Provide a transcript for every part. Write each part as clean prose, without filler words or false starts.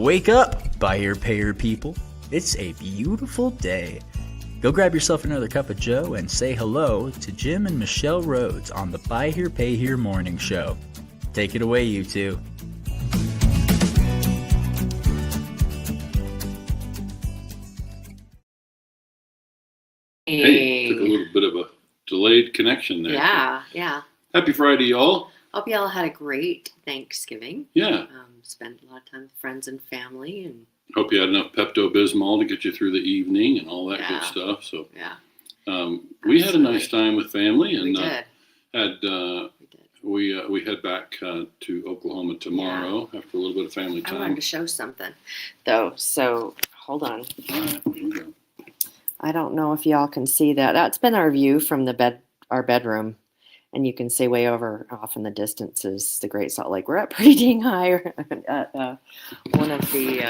Wake up, buyer payer people. It's a beautiful day. Go grab yourself another cup of joe and say hello to Jim and Michelle Rhodes on the Buy Here Pay Here Morning Show. Take it away, you two. Hey, took a little bit of a delayed connection there. Yeah. Happy Friday, y'all. Hope y'all had a great Thanksgiving. Yeah. Spent a lot of time with friends and family, and hope you had enough Pepto-Bismol to get you through the evening and all that good stuff. So yeah, we had a nice time with family, and we head back to Oklahoma tomorrow after a little bit of family time. I wanted to show something though, so hold on. All right, here we go. I don't know if y'all can see that. That's been our view from our bedroom. And you can see way over off in the distance is the Great Salt Lake. We're up pretty dang high at one of the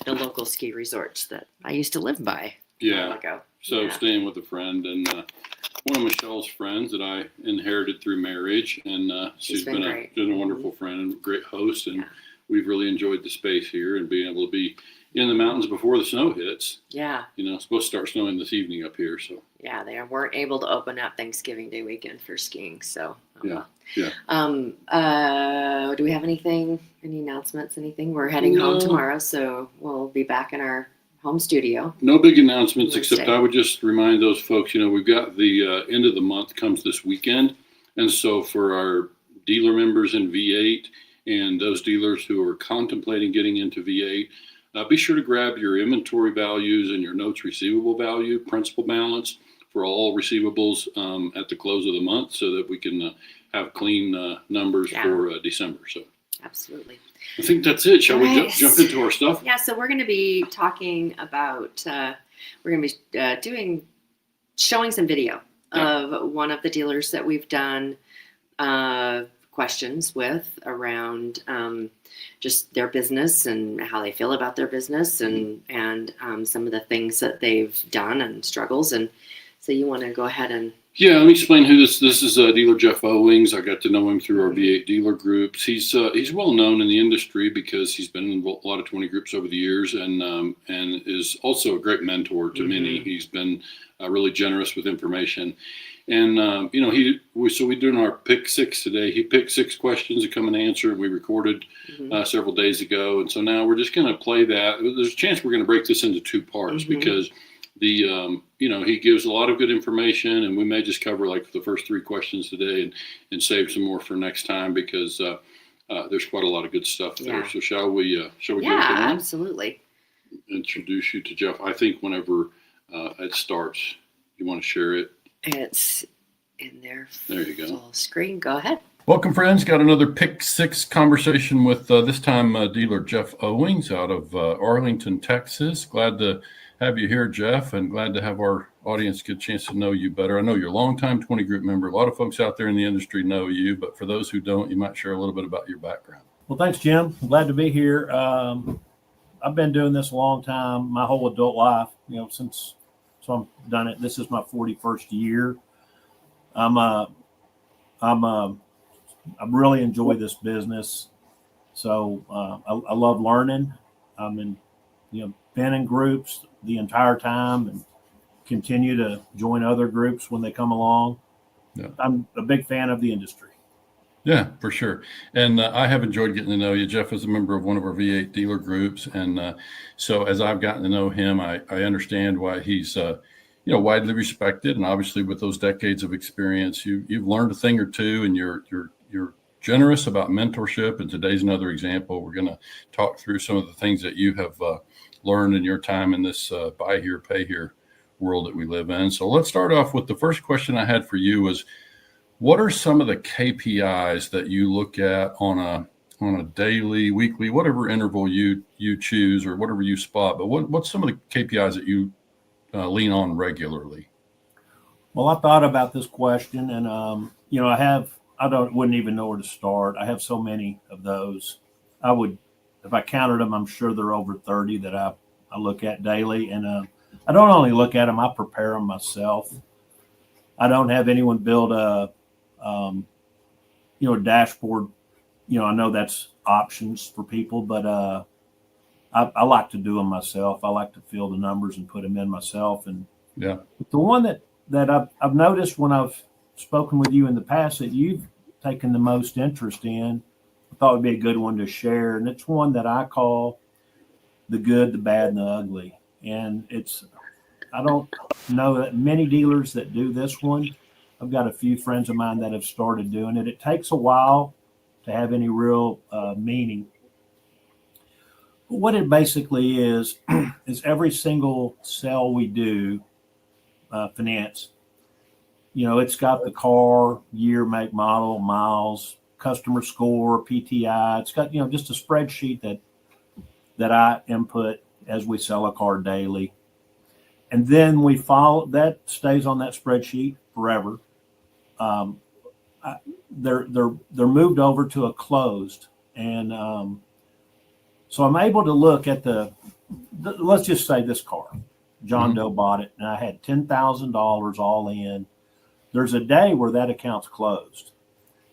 local ski resorts that I used to live by a while ago. So staying with a friend, and one of Michelle's friends that I inherited through marriage, and she's been a wonderful friend and a great host, and we've really enjoyed the space here and being able to be in the mountains before the snow hits. Yeah. It's supposed to start snowing this evening up here, so. Yeah, they weren't able to open up Thanksgiving Day weekend for skiing, so. Yeah. Do we have any announcements, anything? We're heading home tomorrow, so we'll be back in our home studio. No big announcements, except I would just remind those folks, we've got the end of the month comes this weekend, and so for our dealer members in V8 and those dealers who are contemplating getting into V8, be sure to grab your inventory values and your notes receivable value, principal balance for all receivables at the close of the month, so that we can have clean numbers for December. So absolutely. I think that's it. Shall we jump into our stuff? Yeah. So we're going to be talking about showing some video of one of the dealers that we've done questions with around just their business and how they feel about their business and some of the things that they've done and struggles. And so you want to go ahead and... Yeah, let me explain who this is. Dealer Jeff Owings. I got to know him through our V8 dealer groups. He's well known in the industry because he's been in a lot of 20 groups over the years, and is also a great mentor to many. He's been really generous with information. And, we're doing our pick six today. He picked 6 questions to come and answer, and we recorded several days ago. And so now we're just going to play that. There's a chance we're going to break this into 2 parts because he gives a lot of good information, and we may just cover like the first 3 questions today and save some more for next time because there's quite a lot of good stuff there. So shall we go to one? Absolutely. Introduce you to Jeff. I think whenever it starts, you want to share it. It's in there. There you go. Full screen. Go ahead. Welcome, friends. Got another Pick 6 conversation with this time dealer Jeff Owings out of Arlington, Texas. Glad to have you here, Jeff, and glad to have our audience get a chance to know you better. I know you're a longtime 20 group member. A lot of folks out there in the industry know you, but for those who don't, you might share a little bit about your background. Well, thanks, Jim. Glad to be here. I've been doing this a long time, my whole adult life, since I've done it. This is my 41st year. I really enjoy this business. So I love learning. Been in groups the entire time and continue to join other groups when they come along. Yeah. I'm a big fan of the industry. Yeah, for sure. And I have enjoyed getting to know you. Jeff is a member of one of our V8 dealer groups. And so as I've gotten to know him, I understand why he's widely respected. And obviously with those decades of experience, you've learned a thing or two, and you're generous about mentorship. And today's another example. We're going to talk through some of the things that you have learned in your time in this buy here, pay here world that we live in. So let's start off with the first question I had for you was, what are some of the KPIs that you look at on a daily, weekly, whatever interval you choose or whatever you spot, but what's some of the KPIs that you lean on regularly? Well, I thought about this question, and wouldn't even know where to start. I have so many of those. If I counted them, I'm sure they're over 30 that I look at daily. And I don't only look at them, I prepare them myself. I don't have anyone build a dashboard. I know that's options for people, but I like to do them myself. I like to fill the numbers and put them in myself. And Yeah. the one that I've noticed when I've spoken with you in the past that you've taken the most interest in, I thought would be a good one to share. And it's one that I call the good, the bad, and the ugly. And I don't know that many dealers that do this one. I've got a few friends of mine that have started doing it. It takes a while to have any real meaning. But what it basically is every single sale we do, finance, it's got the car, year, make, model, miles, customer score, PTI. It's got, just a spreadsheet that I input as we sell a car daily. And then we follow that, stays on that spreadsheet forever. They're moved over to a closed, and so I'm able to look at let's just say this car, John Doe bought it, and I had $10,000 all in. There's a day where that account's closed,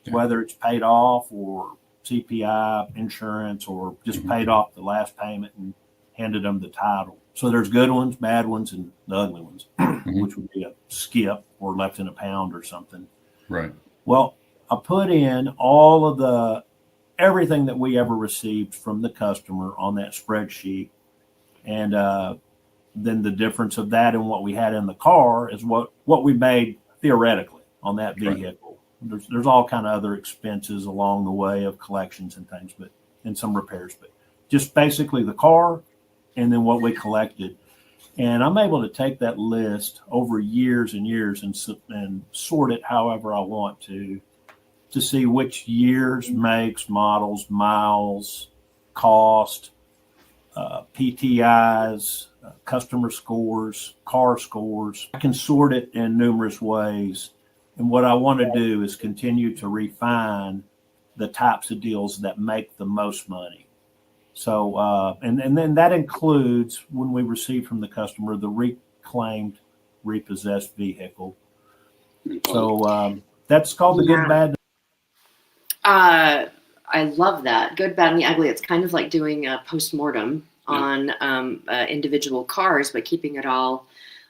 whether it's paid off or CPI, insurance, or just paid off the last payment and handed them the title. So there's good ones, bad ones, and the ugly ones, which would be a skip or left in a pound or something. Right. Well, I put in all of everything that we ever received from the customer on that spreadsheet. And then the difference of that and what we had in the car is what we made theoretically on that vehicle. Right. There's all kind of other expenses along the way of collections and things, and some repairs, but just basically the car and then what we collected. And I'm able to take that list over years and years and sort it however I want to see which years, makes, models, miles, cost, PTIs, customer scores, car scores. I can sort it in numerous ways. And what I want to do is continue to refine the types of deals that make the most money. So, and then that includes when we receive from the customer the reclaimed, repossessed vehicle. So that's called the good, bad. I love that. Good, bad, and the ugly. It's kind of like doing a postmortem on individual cars, but keeping it all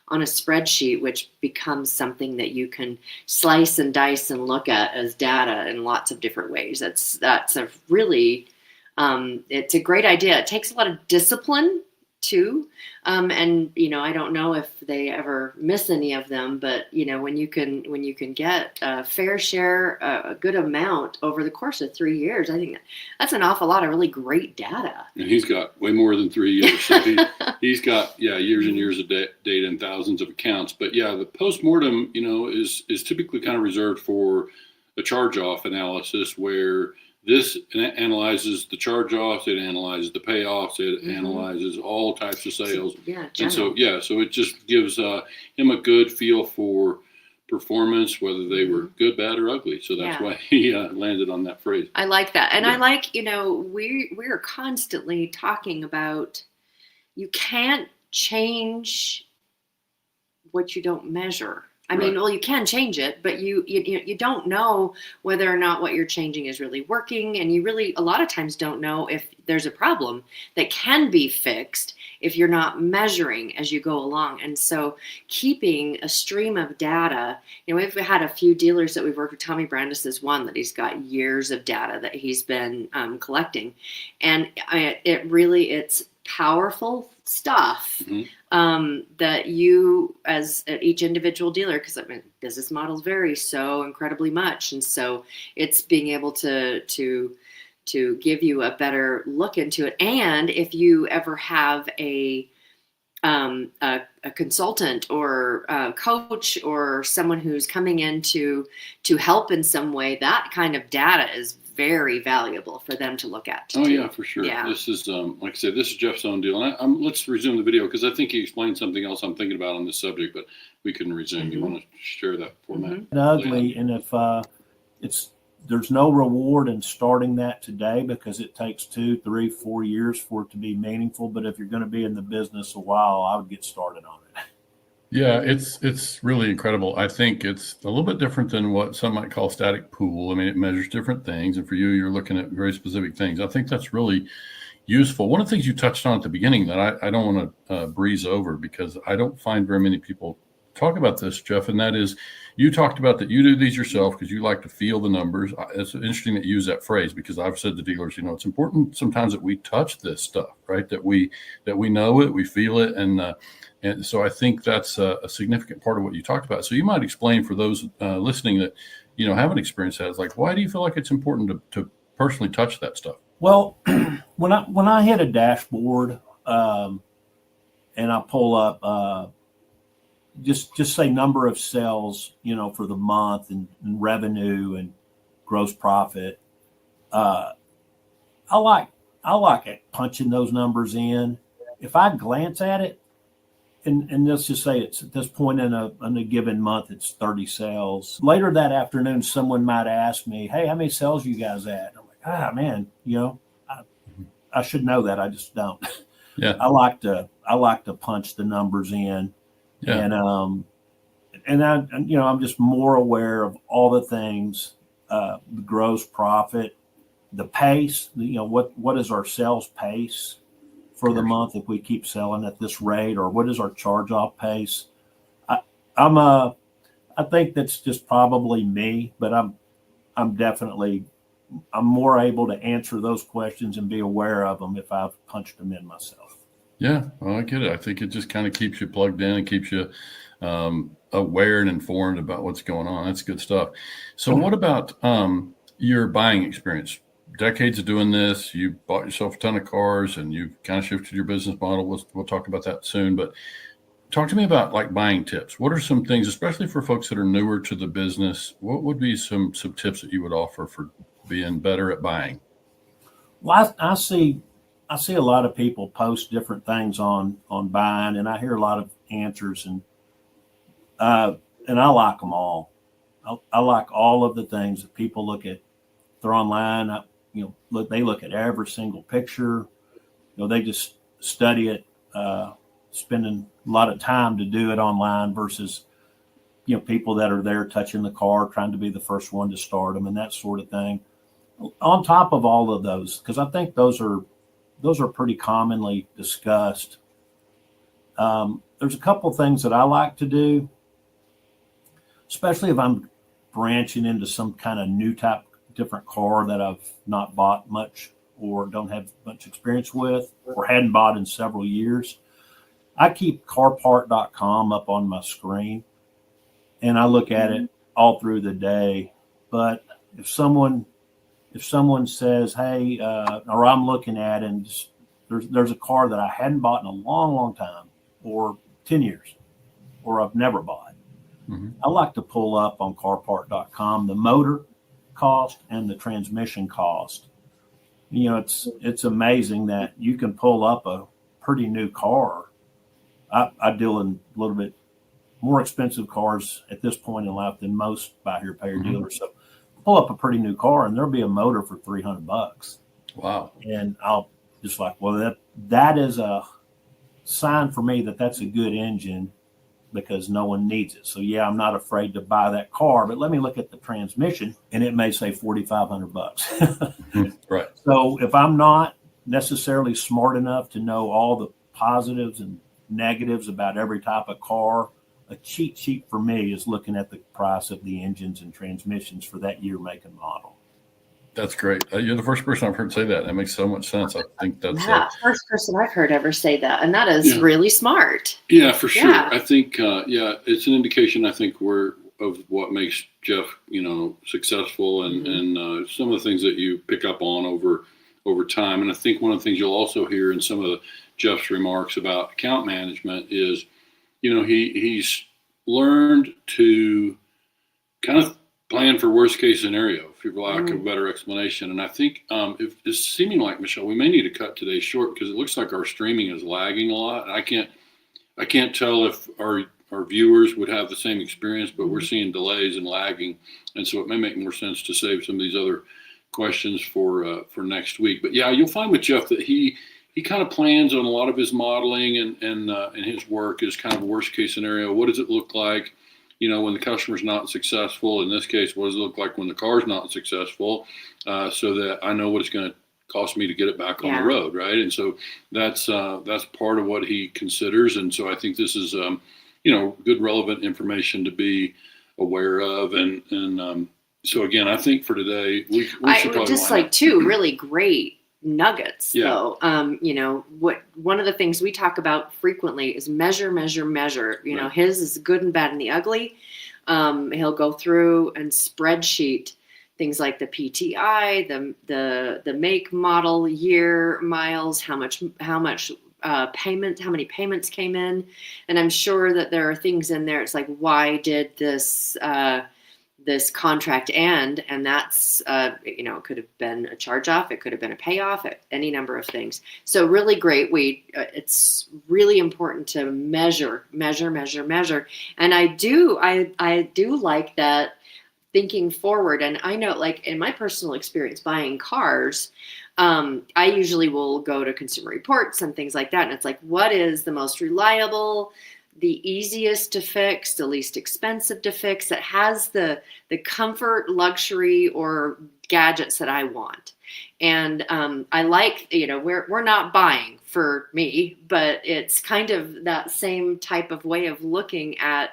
on a spreadsheet, which becomes something that you can slice and dice and look at as data in lots of different ways. That's a really it's a great idea. It takes a lot of discipline too. And, I don't know if they ever miss any of them, but, when you can get a fair share, a good amount over the course of 3 years, I think that's an awful lot of really great data. And he's got way more than 3 years. So he's got, years and years of data and thousands of accounts. But the postmortem, is typically kind of reserved for a charge-off analysis where this analyzes the charge-offs, it analyzes the payoffs, it analyzes all types of sales. And so it just gives him a good feel for performance, whether they were good, bad, or ugly. So that's why he landed on that phrase. I like that. And I like, we're constantly talking about you can't change what you don't measure. I mean, well, you can change it, but you don't know whether or not what you're changing is really working. And you really, a lot of times don't know if there's a problem that can be fixed if you're not measuring as you go along. And so keeping a stream of data, we've had a few dealers that we've worked with. Tommy Brandis is one that he's got years of data that he's been collecting. And it's powerful stuff that you, as at each individual dealer, because business models vary so incredibly much, and so it's being able to give you a better look into it. And if you ever have a consultant or a coach or someone who's coming in to help in some way, that kind of data is very valuable for them to look at. Oh, yeah, for sure. Yeah. This is, like I said, this is Jeff's own deal. And let's resume the video because I think he explained something else I'm thinking about on this subject, but we couldn't resume. You want to share that format? Ugly, and if there's no reward in starting that today because it takes 2, 3, 4 years for it to be meaningful. But if you're going to be in the business a while, I would get started on it. Yeah, it's really incredible. I think it's a little bit different than what some might call static pool. I mean, it measures different things. And for you, you're looking at very specific things. I think that's really, useful. One of the things you touched on at the beginning that I don't want to breeze over, because I don't find very many people talk about this, Jeff, and that is, you talked about that you do these yourself because you like to feel the numbers. It's interesting that you use that phrase, because I've said to dealers, it's important sometimes that we touch this stuff, right? That we know it, we feel it, and so I think that's a significant part of what you talked about. So you might explain for those listening that haven't experienced that. It's like, why do you feel like it's important to personally touch that stuff? Well, when I hit a dashboard and I pull up just say number of sales, for the month and revenue and gross profit, I like it punching those numbers in. If I glance at it, and let's just say it's at this point in a given month, it's 30 sales. Later that afternoon, someone might ask me, "Hey, how many sales you guys at?" And I'm like, man, I should know that. I just don't. Yeah. I like to punch the numbers in. Yeah. And I'm just more aware of all the things, the gross profit, the pace, what is our sales pace for the month if we keep selling at this rate, or what is our charge off pace? I think that's just probably me, but I'm more able to answer those questions and be aware of them if I've punched them in myself. Yeah, well, I get it. I think it just kind of keeps you plugged in and keeps you aware and informed about what's going on. That's good stuff. So what about your buying experience? Decades of doing this, you bought yourself a ton of cars and you've kind of shifted your business model. We'll talk about that soon, but talk to me about like buying tips. What are some things, especially for folks that are newer to the business, what would be some tips that you would offer for being better at buying? Well, I see a lot of people post different things on buying, and I hear a lot of answers, and I like them all. I like all of the things that people look at. They're online. They look at every single picture. They just study it, spending a lot of time to do it online versus, people that are there touching the car, trying to be the first one to start them and that sort of thing. On top of all of those, because I think those are pretty commonly discussed. There's a couple of things that I like to do, especially if I'm branching into some kind of new type, different car that I've not bought much or don't have much experience with or hadn't bought in several years. I keep carpart.com up on my screen and I look at it all through the day. But if someone says, "Hey," or I'm looking at it and there's a car that I hadn't bought in a long, long time, or 10 years, or I've never bought, I like to pull up on carpart.com the motor cost and the transmission cost. It's amazing that you can pull up a pretty new car. I deal in a little bit more expensive cars at this point in life than most buy here, pay here dealers. So pull up a pretty new car and there'll be a motor for $300. Wow. And I'll just like, well, that is a sign for me that that's a good engine because no one needs it. So yeah, I'm not afraid to buy that car, but let me look at the transmission and it may say $4,500. Right. So if I'm not necessarily smart enough to know all the positives and negatives about every type of car, a cheat sheet for me is looking at the price of the engines and transmissions for that year, make, and model. That's great. You're the first person I've heard say that. That makes so much sense. I think that's first person I've heard ever say that, and that is really smart. Yeah, for sure. Yeah. I think it's an indication. I think of what makes Jeff, successful, and some of the things that you pick up on over time. And I think one of the things you'll also hear in some of Jeff's remarks about account management is, he's learned to kind of plan for worst case scenario, for lack of a better explanation. And I think if it's seeming like, Michelle, we may need to cut today short because it looks like our streaming is lagging a lot. I can't tell if our viewers would have the same experience, but we're seeing delays and lagging. And so it may make more sense to save some of these other questions for next week. But yeah, you'll find with Jeff that he kind of plans on a lot of his modeling and his work is kind of a worst case scenario. What does it look like, when the customer's not successful? In this case, what does it look like when the car's not successful? So that I know what it's going to cost me to get it back on Yeah. the road, right? And so that's part of what he considers. And so I think this is good relevant information to be aware of. And so again, I think for today we should probably just line like up. two really great nuggets, Yeah. though. One of the things we talk about frequently is measure. Right. His is good and bad and the ugly. He'll go through and spreadsheet things like the PTI, the make, model, year, miles, how much payment, how many payments came in. And I'm sure that there are things in there. It's like, why did this contract end? And that's, it could have been a charge off. It could have been a payoff, any number of things. So really great. It's really important to measure. And I do like that, thinking forward. And I know, like in my personal experience buying cars, I usually will go to Consumer Reports and things like that. And it's like, what is the most reliable, the easiest to fix, the least expensive to fix, that has the comfort, luxury, or gadgets that I want. And I like, we're not buying for me, but it's kind of that same type of way of looking at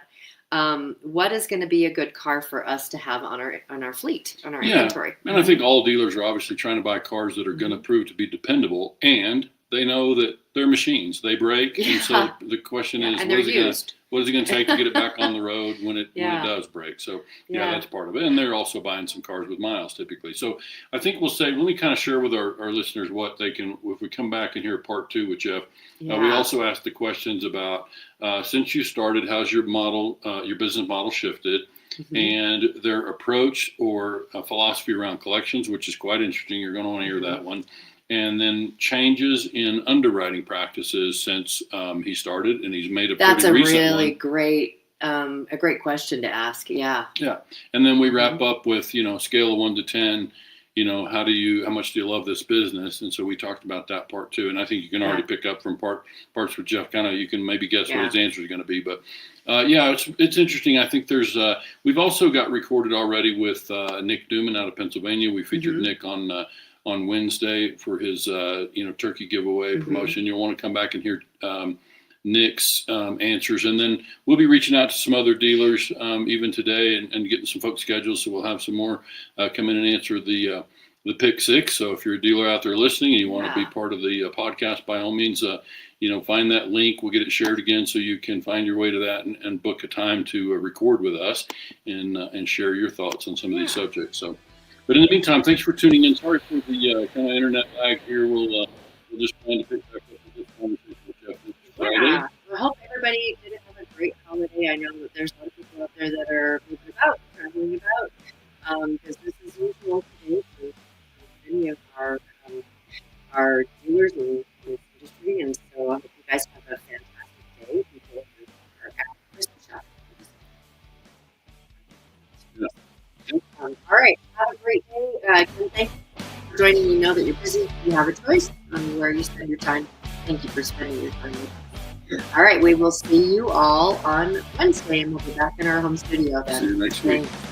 what is going to be a good car for us to have on our fleet, on our inventory. And I think all dealers are obviously trying to buy cars that are going to prove to be dependable, and they know that they're machines. They break. Yeah. And so the question is, and they're used. what is it going to take to get it back on the road when it does break? So that's part of it. And they're also buying some cars with miles typically. So I think let me kind of share with our listeners what they can, if we come back and hear part 2 with Jeff. We also asked the questions about, since you started, how's your business model shifted? Mm-hmm. And their approach or philosophy around collections, which is quite interesting. You're going to want to hear that one. And then changes in underwriting practices since he started, and he's made That's pretty recent really one. great, a great question to ask. Yeah. Yeah. And then we wrap up with, scale of 1 to 10, how much do you love this business? And so we talked about that part too. And I think you can already pick up from parts with Jeff, you can maybe guess what his answer is going to be. But it's interesting. I think we've also got recorded already with Nick Duman out of Pennsylvania. We featured Nick on Wednesday for his turkey giveaway promotion. You'll want to come back and hear Nick's answers, and then we'll be reaching out to some other dealers even today and getting some folks scheduled. So we'll have some more come in and answer the pick six. So if you're a dealer out there listening and you want to be part of the podcast, by all means, find that link. We'll get it shared again so you can find your way to that and book a time to record with us and share your thoughts on some of these subjects. So. But in the meantime, thanks for tuning in. Sorry for the kind of internet lag here. We'll just try to pick back up with this conversation with Jeff this Friday. Yeah, I hope everybody did have a great holiday. I know that there's a lot of people out there that are moving about, traveling about, business as usual today for many of our dealers and industry. And so I hope you guys have a fantastic day. People are at Christmas shopping. All right. Have a great day. Ken, thank you for joining me. Know that you're busy. You have a choice on where you spend your time. Thank you for spending your time with us. All right. We will see you all on Wednesday, and we'll be back in our home studio then. See you next week. Thanks.